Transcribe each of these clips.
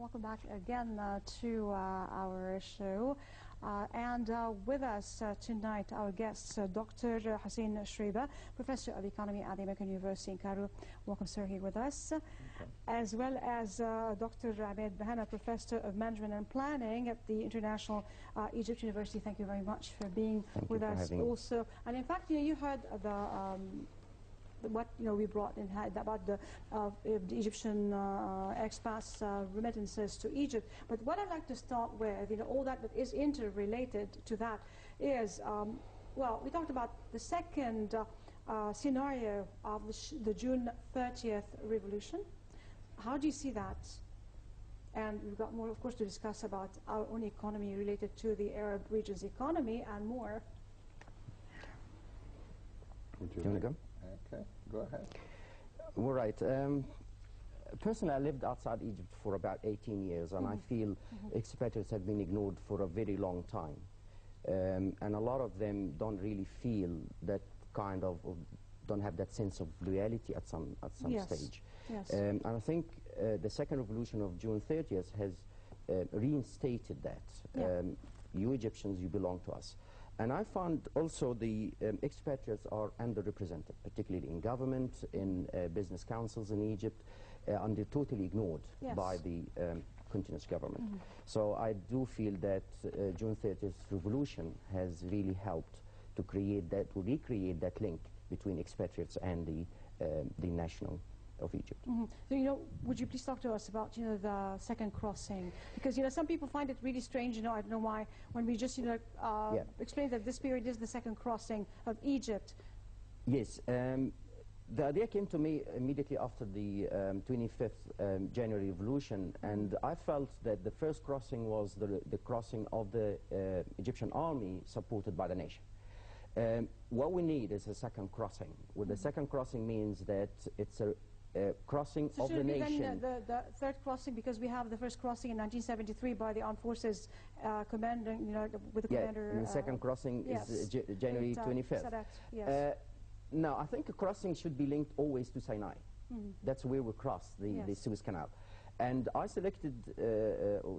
welcome back again to our show. With us tonight, our guests, Dr. Hussein Shriba, Professor of Economy at the American University in Cairo. Welcome, sir, here with us. Okay. As well as Dr. Mehna, Professor of Management and Planning at the International Egypt University. Thank you very much for being with us also. And in fact, you heard the what we brought in about the Egyptian expats remittances to Egypt. But what I'd like to start with, all that is interrelated to that is, well, we talked about the second scenario of the June 30th revolution. How do you see that? And we've got more, of course, to discuss about our own economy related to the Arab region's economy and more. Would you want to go? Okay, go ahead. All right. Personally, I lived outside Egypt for about 18 years, and I feel expatriates have been ignored for a very long time. And a lot of them don't really feel that kind of don't have that sense of loyalty at some stage. Yes. And I think the second revolution of June 30th has reinstated that. Yeah. You Egyptians, you belong to us. And I found also the expatriates are underrepresented, particularly in government, in business councils in Egypt, and they're totally ignored by the continuous government. So I do feel that June 30th revolution has really helped to create that, to recreate that link between expatriates and the national of Egypt. So, would you please talk to us about, the second crossing? Because, some people find it really strange, I don't know why, when we just, explain that this period is the second crossing of Egypt. Yes. The idea came to me immediately after the 25th January revolution, and I felt that the first crossing was the crossing of the Egyptian army supported by the nation. What we need is a second crossing. Well, the second crossing means that it's a crossing of the nation. Then the third crossing, because we have the first crossing in 1973 by the armed forces commanding, with the commander. And the second crossing is January 25th. Yes. No, I think a crossing should be linked always to Sinai. That's where we cross the Suez Canal. And I selected,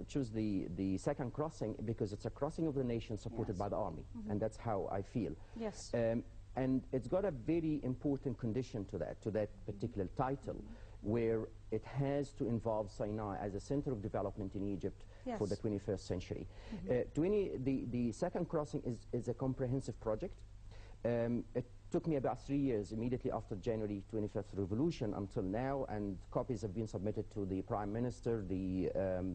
choose the second crossing because it's a crossing of the nation supported by the army. And that's how I feel. Yes. And it's got a very important condition to that particular title, where it has to involve Sinai as a center of development in Egypt for the 21st century. The second crossing is a comprehensive project. It took me about 3 years immediately after January 25th revolution until now, and copies have been submitted to the Prime Minister, the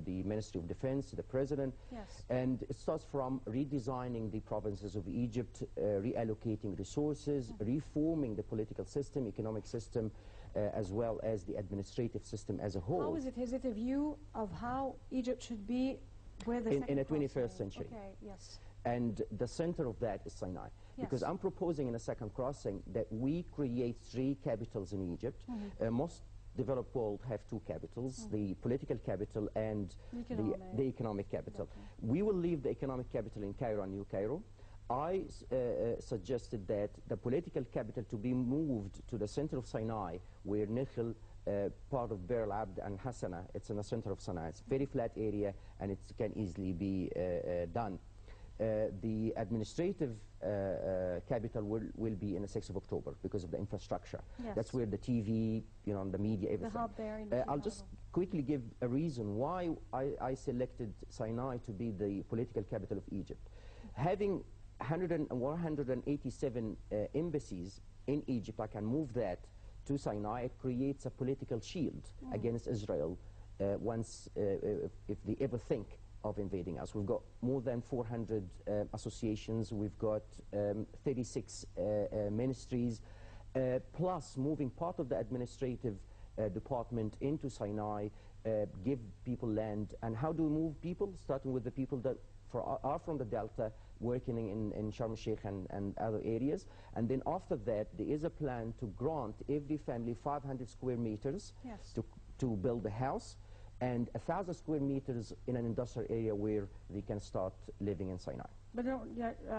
Ministry of Defense, the President. Yes. And it starts from redesigning the provinces of Egypt, reallocating resources, reforming the political system, economic system, as well as the administrative system as a whole. How is it? Is it a view of how Egypt should be where the in the 21st century? Okay, yes. And the center of that is Sinai. Yes. Because I'm proposing in a second crossing that we create 3 capitals in Egypt. Most developed world have 2 capitals, the political capital and the economic capital. We will leave the economic capital in Cairo and New Cairo. I suggested that the political capital to be moved to the center of Sinai, where Nikhil, part of Bir al-Abd and Hassana, it's in the center of Sinai. It's a very flat area and it can easily be done. The administrative capital will be in the 6th of October because of the infrastructure. Yes. That's where the TV, the media, everything. The hub there in I'll just quickly give a reason why I selected Sinai to be the political capital of Egypt. Having 187 embassies in Egypt, I can move that to Sinai. It creates a political shield against Israel once, if they ever think of invading us. We've got more than 400 associations. We've got 36 ministries, plus moving part of the administrative department into Sinai, give people land. And how do we move people? Starting with the people that are from the Delta, working in Sharm el-Sheikh and other areas. And then after that, there is a plan to grant every family 500 square meters to build a house. and 1,000 square meters in an industrial area where they can start living in Sinai. But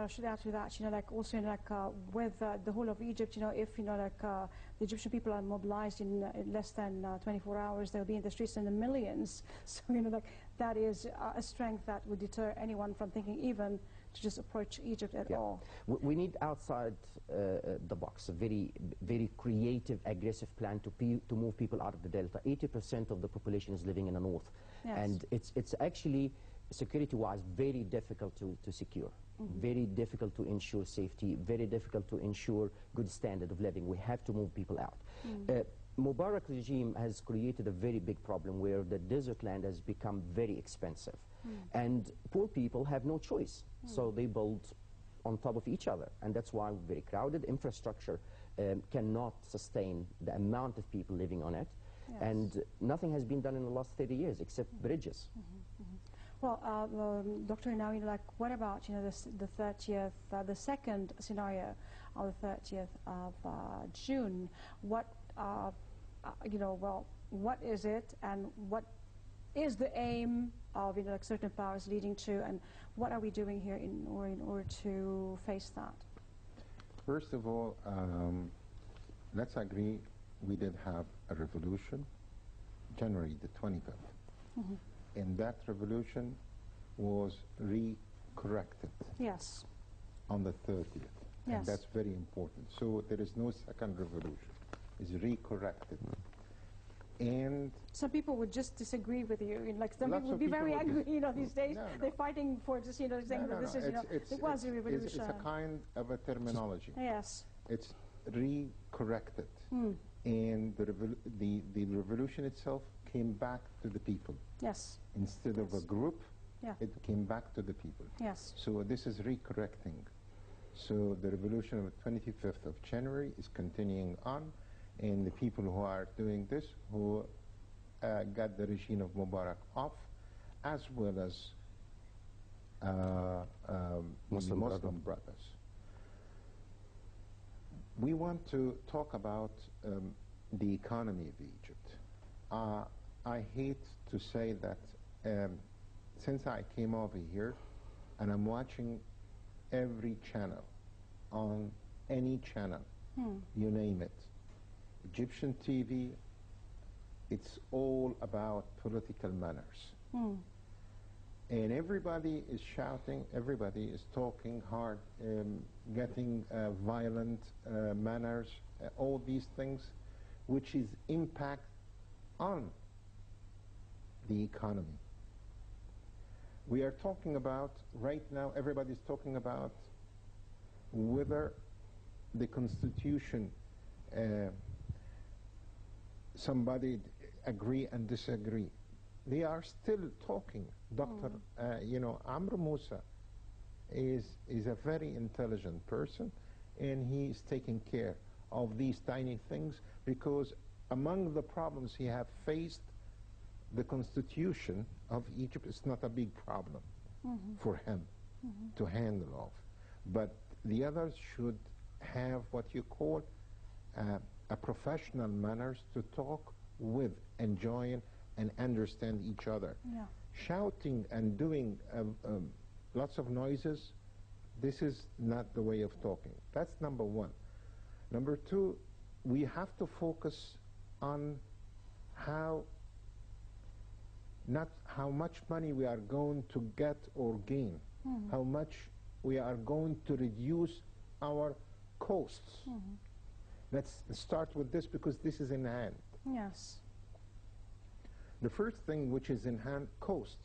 should add to that, like also like with the whole of Egypt, if like the Egyptian people are mobilized in less than 24 hours, they'll be in the streets in the millions. So like that is a strength that would deter anyone from thinking even to just approach Egypt at all. We need outside the box, a very, very creative, aggressive plan to move people out of the Delta. 80% of the population is living in the north, and it's actually security-wise very difficult to secure, very difficult to ensure safety, very difficult to ensure good standard of living. We have to move people out. Mubarak regime has created a very big problem where the desert land has become very expensive, and poor people have no choice, so they build on top of each other, and that's why very crowded infrastructure cannot sustain the amount of people living on it, and nothing has been done in the last 30 years except bridges. Well, Doctor, now like what about the 30th, the second scenario on the 30th of June? What what is it, and what is the aim of like certain powers leading to, and what are we doing here in order to face that? First of all, let's agree we did have a revolution, January the 25th. And that revolution was re-corrected on the 30th. And that's very important. So there is no second revolution. It's re-corrected. And some people would just disagree with you. Like some people would be very angry, these days. They're fighting for just, saying that this is, it was a revolution. It's a kind of a terminology. Yes. It's re-corrected. And the revolution itself came back to the people. Yes. Instead of a group, it came back to the people. Yes. So this is re-correcting. So the revolution of the 25th of January is continuing on, and the people who are doing this, who got the regime of Mubarak off, as well as Muslim brothers. We want to talk about the economy of Egypt. I hate to say that since I came over here, and I'm watching every channel, on any channel, you name it, Egyptian TV, it's all about political manners. And everybody is shouting, everybody is talking hard, getting violent manners, all these things, which is impact on the economy. We are talking about, right now, everybody's talking about whether the Constitution, somebody agree and disagree. They are still talking. Dr. Amr Musa is a very intelligent person, and he is taking care of these tiny things, because among the problems he have faced, the Constitution of Egypt is not a big problem for him to handle off. But the others should have what you call a professional manners to talk with, enjoy and understand each other. Shouting and doing lots of noises, this is not the way of talking. That's number one. Number two, we have to focus on not how much money we are going to get or gain, how much we are going to reduce our costs. Let's start with this, because this is in hand. Yes. The first thing which is in hand, cost.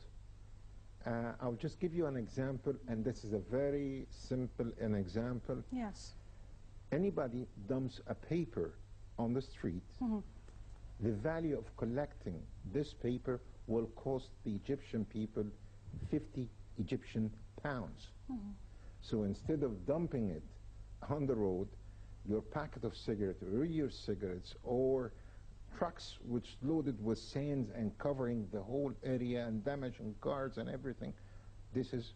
I'll just give you an example, and this is a very simple example. Yes. Anybody dumps a paper on the street, the value of collecting this paper will cost the Egyptian people 50 Egyptian pounds. So instead of dumping it on the road, your packet of cigarettes or your cigarettes, or trucks which loaded with sands and covering the whole area and damaging cars and everything, this is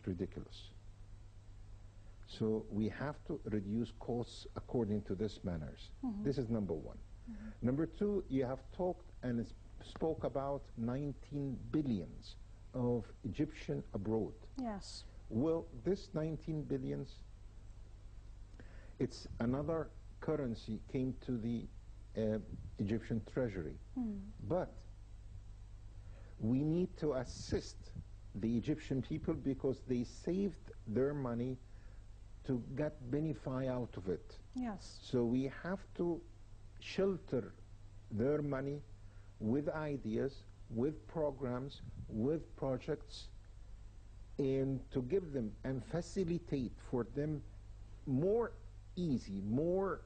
ridiculous. So we have to reduce costs according to this manners. This is number one. Number two, you have talked and spoke about 19 billions of Egyptian abroad. Yes. Well, this 19 billions, it's another currency came to the Egyptian treasury. But we need to assist the Egyptian people because they saved their money to get benefit out of it. Yes. So we have to shelter their money with ideas, with programs, with projects, and to give them and facilitate for them more easy, more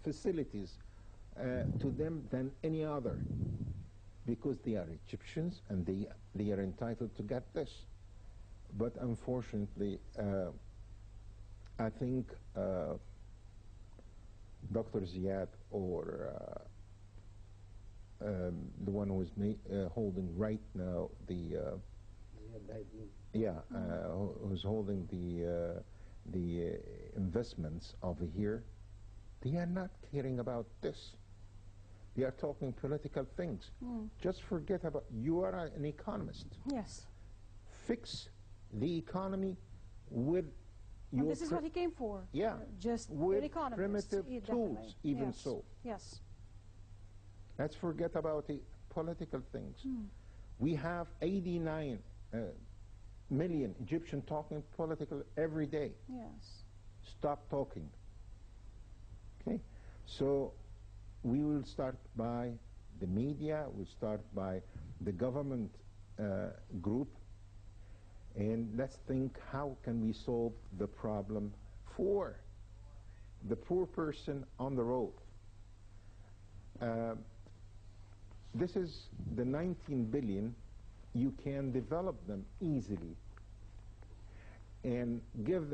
facilities to them than any other, because they are Egyptians and they are entitled to get this. But unfortunately, I think Dr. Ziad or the one who is holding right now the who's holding the investments over here, they are not caring about this. They are talking political things. Just forget about, you are an economist. Yes. Fix the economy with your... And this is what he came for. Yeah. Just with an economist. primitive tools, even yes. so. Yes. Let's forget about the political things. We have 89 million Egyptians talking political every day. Yes. Stop talking. Okay? So we will start by the media, we'll start by the government group, and let's think how can we solve the problem for the poor person on the road. This is the 19 billion. You can develop them easily and give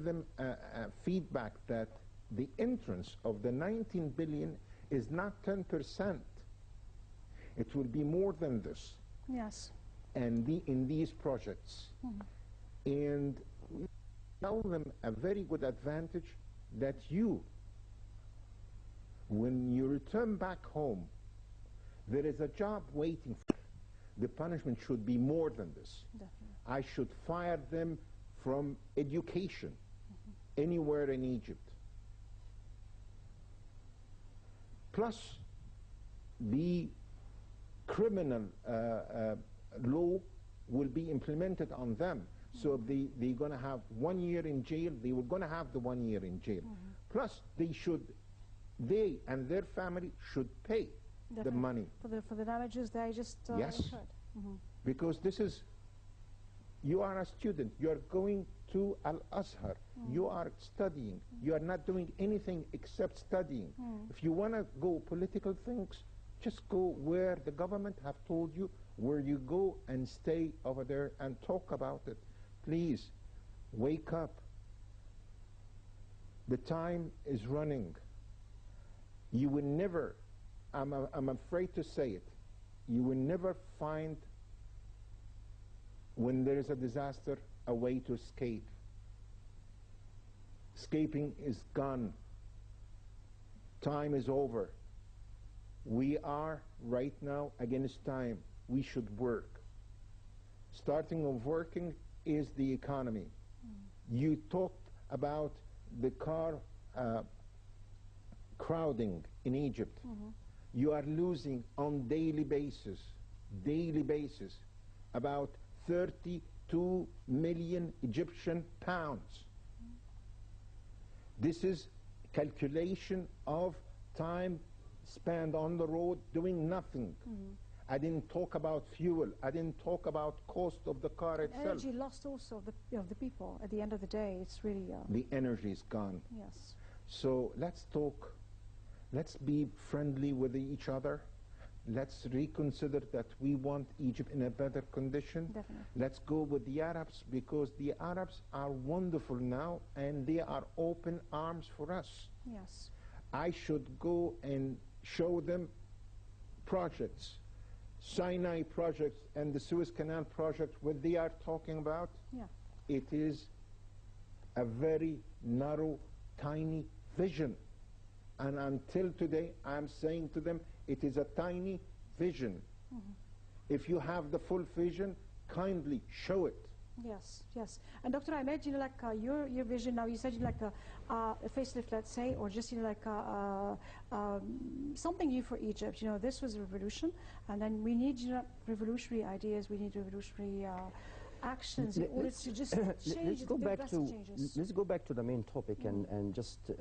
them a feedback that the entrance of the 19 billion is not 10%. It will be more than this. Yes. And in these projects. And tell them a very good advantage that you, when you return back home, there is a job waiting for you. The punishment should be more than this. Definitely. I should fire them from education anywhere in Egypt. Plus, the criminal law will be implemented on them. So they're going to have 1 year in jail. They were going to have the 1 year in jail. Plus, they and their family should pay the money. For the damages they just yes. incurred. Because this is, you are a student. You are going to Al-Azhar. You are studying. You are not doing anything except studying. If you want to go political things, just go where the government have told you, where you go and stay over there and talk about it. Please, wake up. The time is running. You will never, I'm afraid to say it, you will never find, when there is a disaster, a way to escape. Escaping is gone. Time is over. We are right now against time. We should work. Starting of working is the economy. You talked about the car crowding in Egypt. You are losing on daily basis, about 32 million Egyptian pounds. This is calculation of time spent on the road doing nothing. I didn't talk about fuel. I didn't talk about cost of the car itself. Energy lost also of the people. At the end of the day, it's really... the energy is gone. Yes. So let's talk. Let's be friendly with each other. Let's reconsider that we want Egypt in a better condition. Definitely. Let's go with the Arabs, because the Arabs are wonderful now and they are open arms for us. Yes. I should go and show them projects, Sinai projects and the Suez Canal project, what they are talking about. Yeah. It is a very narrow, tiny vision. And until today, I'm saying to them, it is a tiny vision. If you have the full vision, kindly show it. Yes, yes. And Dr. Ahmed, like your vision now, you said like a facelift, let's say, or just like something new for Egypt. This was a revolution, and then we need revolutionary ideas. We need revolutionary actions in order to just change changes. Let's go back to the main topic and just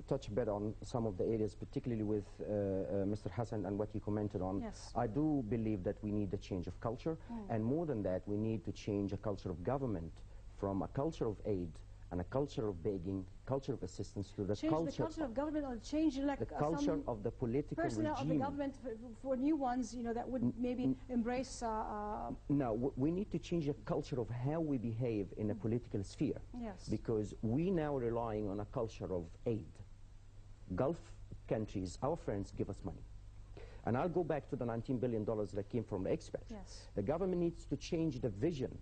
touch a bit on some of the areas, particularly with Mr. Hassan and what he commented on. Yes. I do believe that we need a change of culture, and more than that, we need to change a culture of government from a culture of aid and a culture of begging, culture of assistance to the culture of government, or change like the culture of the political personnel regime. of the government for new ones, that would maybe embrace. No, we need to change the culture of how we behave in a political sphere. Yes. Because we now relying on a culture of aid. Gulf countries, our friends, give us money. And I'll go back to the $19 billion that came from the expats. Yes. The government needs to change the vision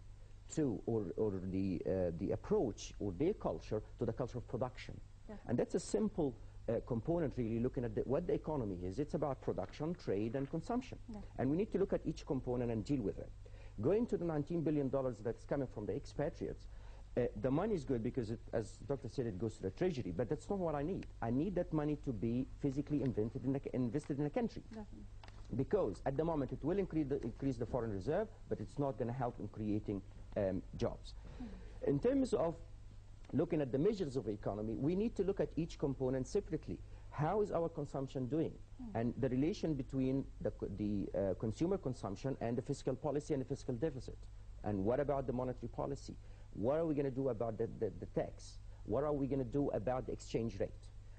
to, or the approach or their culture to the culture of production. Definitely. And that's a simple component, really, looking at what the economy is. It's about production, trade, and consumption. Definitely. And we need to look at each component and deal with it. Going to the $19 billion that's coming from the expatriates, the money is good because, as Dr. said, it goes to the treasury, but that's not what I need. I need that money to be physically invested in a country. Definitely. Because at the moment it will increase the foreign reserve, but it's not going to help in creating jobs. In terms of looking at the measures of the economy, we need to look at each component separately. How is our consumption doing? And the relation between the consumer consumption and the fiscal policy and the fiscal deficit. And what about the monetary policy? What are we going to do about the tax? What are we going to do about the exchange rate?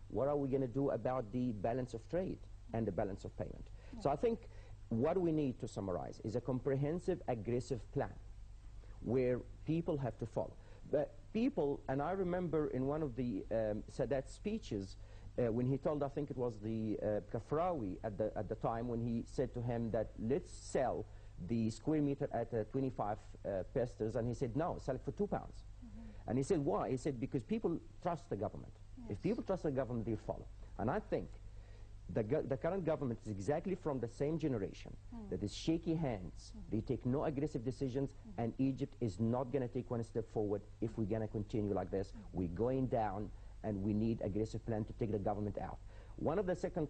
What are we going to do about the balance of trade and the balance of payment? Yeah. So I think what we need to summarize is a comprehensive, aggressive plan where people have to follow. But people, and I remember in one of the Sadat speeches, when he told, I think it was the Kafrawi at the time, when he said to him that let's sell the square meter at 25 pestes, and he said no, sell it for £2. And he said why? He said because people trust the government. Yes. If people trust the government, they'll follow. And I think the current government is exactly from the same generation that is shaky hands. They take no aggressive decisions, and Egypt is not going to take one step forward if we're going to continue like this. We're going down, and we need aggressive plan to take the government out. One of the second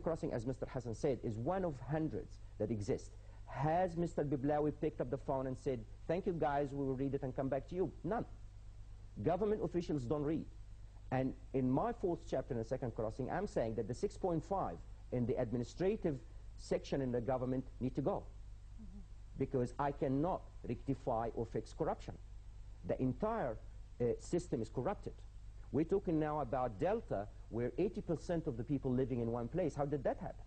crossing, as Mr. Hassan said, is one of hundreds that exist. Has Mr. Biblawi picked up the phone and said, thank you guys, we will read it and come back to you? None. Government officials don't read. And in my fourth chapter in the second crossing, I'm saying that the 6.5 in the administrative section in the government need to go. Because I cannot rectify or fix corruption. The entire system is corrupted. We're talking now about Delta, where 80% of the people living in one place. How did that happen?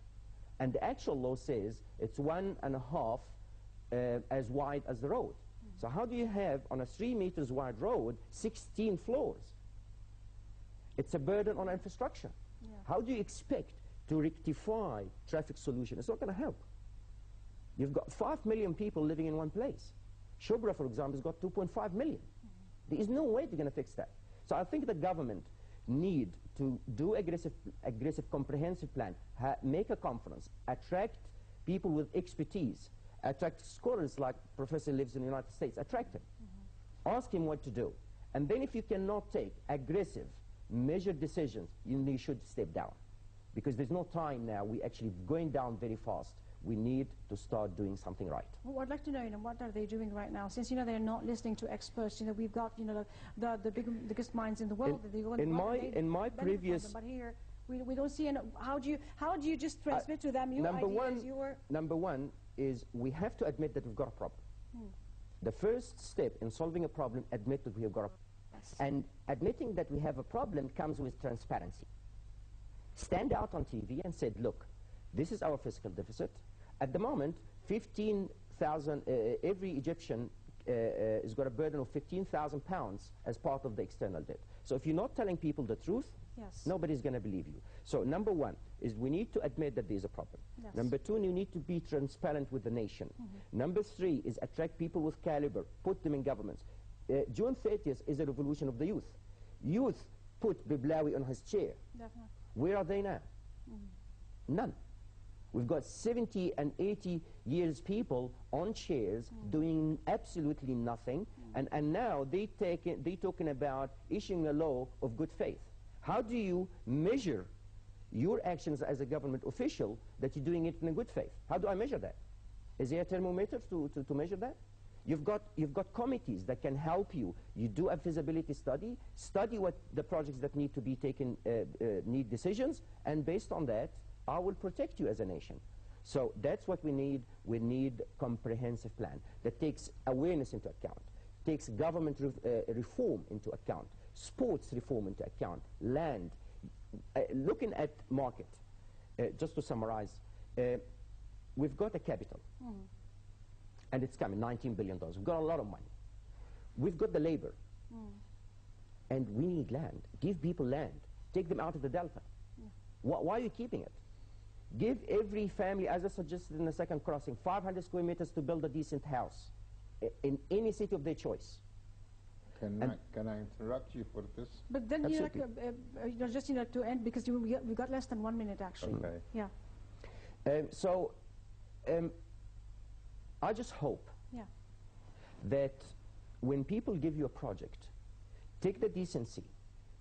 And the actual law says it's 1.5 as wide as the road. So how do you have, on a 3 meters wide road, 16 floors? It's a burden on infrastructure. Yeah. How do you expect to rectify traffic solution? It's not going to help. You've got 5 million people living in one place. Shubra, for example, has got 2.5 million. There is no way they're going to fix that. So I think the government need to do aggressive comprehensive plan, make a conference, attract people with expertise, attract scholars like Professor lives in the United States, attract him, ask him what to do. And then if you cannot take aggressive, measured decisions, you should step down. Because there's no time now, we're actually going down very fast. We need to start doing something right. Well, I'd like to know, what are they doing right now? Since, they're not listening to experts, we've got, the biggest minds in the world. In my previous... But here, we don't see, how do you just transmit to them your ideas? Number one is we have to admit that we've got a problem. The first step in solving a problem, admit that we have got a problem. Yes. And admitting that we have a problem comes with transparency. Stand out on TV and said, look, this is our fiscal deficit. At the moment, 15,000, every Egyptian has got a burden of £15,000 as part of the external debt. So if you're not telling people the truth, yes, nobody's going to believe you. So number one is we need to admit that there's a problem. Yes. Number two, you need to be transparent with the nation. Number three is attract people with caliber, put them in governments. June 30th is a revolution of the youth. Youth put Biblawi on his chair. Definitely. Where are they now? None. We've got 70 and 80 years people on chairs doing absolutely nothing, and now they're talking about issuing a law of good faith. How do you measure your actions as a government official that you're doing it in a good faith? How do I measure that? Is there a thermometer to measure that? You've got committees that can help you. You do a feasibility study, study what the projects that need to be taken, need decisions, and based on that, I will protect you as a nation. So that's what we need. We need comprehensive plan that takes awareness into account, takes government reform into account, sports reform into account, land, looking at market. Just to summarize, we've got a capital, and it's coming, $19 billion. We've got a lot of money. We've got the labor, and we need land. Give people land. Take them out of the Delta. Why are you keeping it? Give every family, as I suggested in the second crossing, 500 square meters to build a decent house in any city of their choice. Can I interrupt you for this? But then just to end, because we got less than 1 minute actually. Okay. Yeah. I just hope that when people give you a project, take the decency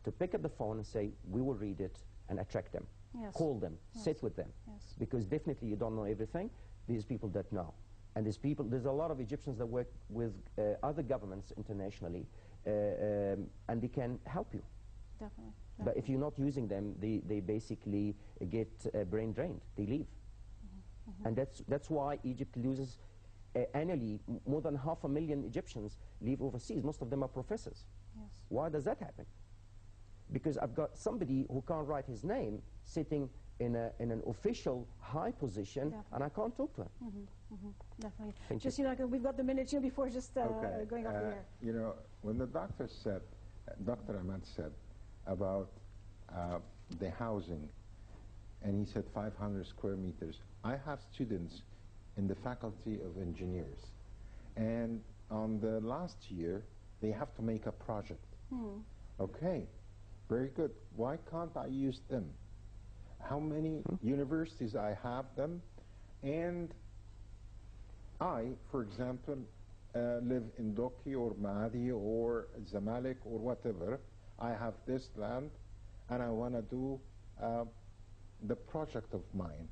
to pick up the phone and say, we will read it and attract them. Yes. Call them, sit with them, because definitely you don't know everything. There's people that know. And there's a lot of Egyptians that work with other governments internationally, and they can help you. Definitely. But if you're not using them, they basically get brain drained. They leave. And that's why Egypt loses annually more than 500,000 Egyptians leave overseas. Most of them are professors. Yes. Why does that happen? Because I've got somebody who can't write his name sitting in an official high position, and I can't talk to him. Definitely. Thank just, you. We've got the minute here before just going off the air. You know, when the doctor said, Dr. Ahmad said about the housing, and he said 500 square meters, I have students in the faculty of engineers, and on the last year, they have to make a project. Okay, very good. Why can't I use them? How many universities I have them? And I, for example, live in Doki or Mahdi or Zamalek or whatever. I have this land, and I want to do the project of mine,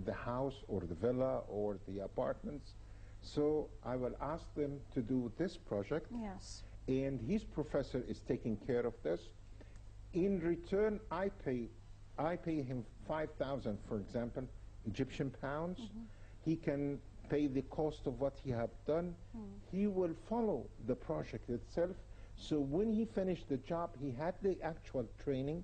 the house or the villa or the apartments. So I will ask them to do this project. Yes. And his professor is taking care of this. In return, I pay him 5,000, for example, Egyptian pounds. He can pay the cost of what he have done. He will follow the project itself. So when he finished the job, he had the actual training.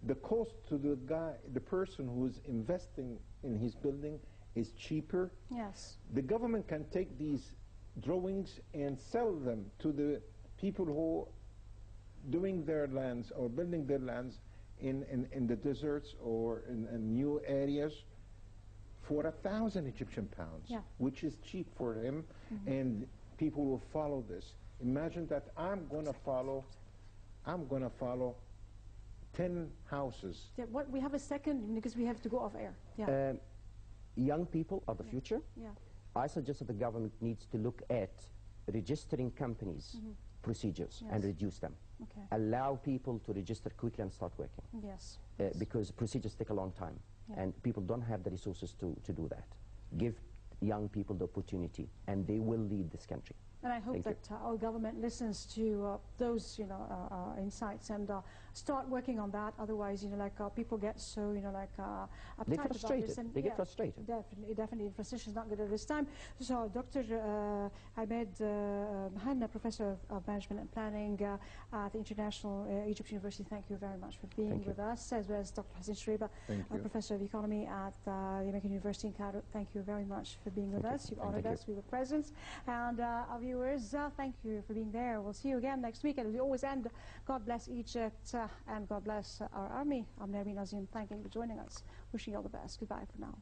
The cost to the person who is investing in his building is cheaper. Yes. The government can take these drawings and sell them to the people who doing their lands or building their lands in the deserts or in new areas for 1,000 Egyptian pounds, which is cheap for him, and people will follow this. Imagine that I'm gonna follow 10 houses. Yeah, we have a second because we have to go off air. Yeah. Young people are the future. Yeah. I suggest that the government needs to look at registering companies, procedures, and reduce them. Okay. Allow people to register quickly and start working. Yes. Because procedures take a long time, and people don't have the resources to do that. Give young people the opportunity, and they will lead this country. And I hope that our government listens to those, insights and start working on that. Otherwise, people get so, uptight They're frustrated. about this. And they get frustrated. Definitely. Frustration is not good at this time. So, Dr. Ahmed Mehna, Professor of Management and Planning at the International Egypt University, thank you very much for being with us, as well as Dr. Hassan Shreba, Professor of Economy at the American University in Cairo. Thank you very much for being with us. You've honored us with your presence. And our viewers, thank you for being there. We'll see you again next week. And as we always end, God bless Egypt and God bless our army. I'm Nermeen Azim, thanking you for joining us. Wishing you all the best. Goodbye for now.